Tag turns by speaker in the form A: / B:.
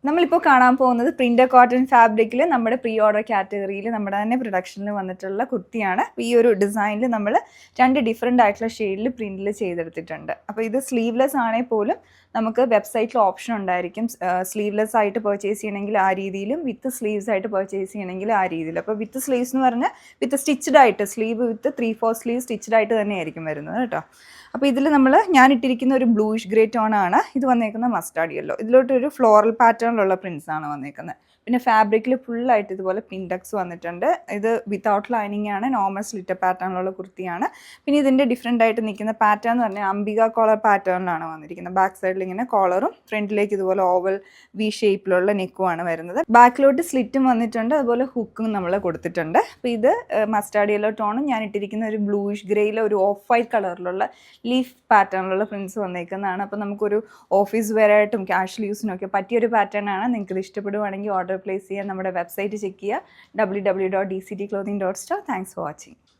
A: നമ്മളിപ്പോൾ കാണാൻ പോകുന്നത് പ്രിന്റർ കോട്ടൺ ഫാബ്രിക്കിൽ നമ്മുടെ പ്രീ ഓർഡർ കാറ്റഗറിയിൽ നമ്മുടെ തന്നെ പ്രൊഡക്ഷനിൽ വന്നിട്ടുള്ള കുർത്തിയാണ്. ഈ ഒരു ഡിസൈനിൽ നമ്മൾ 2 ഡിഫറെൻ്റ് ആയിട്ടുള്ള ഷെയ്ഡിൽ പ്രിന്റിൽ ചെയ്തെടുത്തിട്ടുണ്ട്. അപ്പോൾ ഇത് സ്ലീവ്ലെസ് ആണെങ്കിൽ പോലും നമുക്ക് വെബ്സൈറ്റിൽ ഓപ്ഷൻ ഉണ്ടായിരിക്കും. സ്ലീവ്ലെസ് ആയിട്ട് പർച്ചേസ് ചെയ്യണമെങ്കിൽ ആ രീതിയിലും വിത്ത് സ്ലീവ്സ് ആയിട്ട് പർച്ചേസ് ചെയ്യണമെങ്കിൽ ആ രീതിയിൽ. അപ്പോൾ വിത്ത് സ്ലീവ്സ് എന്ന് പറഞ്ഞാൽ വിത്ത് സ്റ്റിച്ച്ഡ് ആയിട്ട് സ്ലീവ് വിത്ത് 3/4 സ്ലീവ് സ്റ്റിച്ച്ഡ് ആയിട്ട് തന്നെയായിരിക്കും വരുന്നത് കേട്ടോ. അപ്പോൾ ഇതിൽ ഞാൻ ഇട്ടിരിക്കുന്ന ഒരു ബ്ലൂയിഷ് ഗ്രേ ടോൺ ആണ്. ഇത് വന്നേക്കുന്ന മസ്റ്റാർഡ് യെല്ലോ. ഇതിലോട്ടൊരു ഫ്ലോറൽ പാറ്റേണിലുള്ള പ്രിൻസ് ആണ് വന്നേക്കുന്നത്. പിന്നെ ഫാബ്രിക്കിൽ ഫുള്ളായിട്ട് ഇതുപോലെ പിൻഡക്സ് വന്നിട്ടുണ്ട്. ഇത് വിത്തൗട്ട് ലൈനിങ് ആണ്, നോർമൽ സ്ലിറ്റർ പാറ്റേണിലുള്ള കുർത്തിയാണ്. പിന്നെ ഇതിൻ്റെ ഡിഫറെൻ്റ് ആയിട്ട് നിൽക്കുന്ന പാറ്റേൺ എന്ന് പറഞ്ഞാൽ അംബിക കോളർ പാറ്റേണിലാണ് വന്നിരിക്കുന്നത്. ബാക്ക് സൈഡിൽ ഇങ്ങനെ കോളറും ഫ്രണ്ടിലേക്ക് ഇതുപോലെ ഓവൽ വി ഷേപ്പിലുള്ള നെക്കുമാണ് വരുന്നത്. ബാക്കിലോട്ട് സ്ലിറ്റും വന്നിട്ടുണ്ട്, അതുപോലെ ഹുക്കും നമ്മൾ കൊടുത്തിട്ടുണ്ട്. അപ്പോൾ ഇത് മസ്റ്റാർഡ് യെല്ലോ ടോണും ഞാൻ ഇട്ടിരിക്കുന്ന ഒരു ബ്ലൂയിഷ് ഗ്രേയിലെ ഒരു ഓഫ് വൈറ്റ് കളറിലുള്ള ലീഫ് പാറ്റേണിലുള്ള പ്രിൻസ് വന്നേക്കുന്നതാണ്. അപ്പോൾ നമുക്കൊരു ഓഫീസ് വെയർ ആയിട്ടും ക്യാഷ്വൽ യൂസിനും ഒക്കെ പറ്റിയൊരു പാറ്റേൺ ആണ്. നിങ്ങൾക്ക് ഇത് ഇഷ്ടപ്പെടുവാണെങ്കിൽ ഓർഡർ പ്ലേസ് ചെയ്യാൻ നമ്മുടെ വെബ്സൈറ്റ് ചെക്ക് ചെയ്യുക, www.dctclothing.store. Thanks for watching.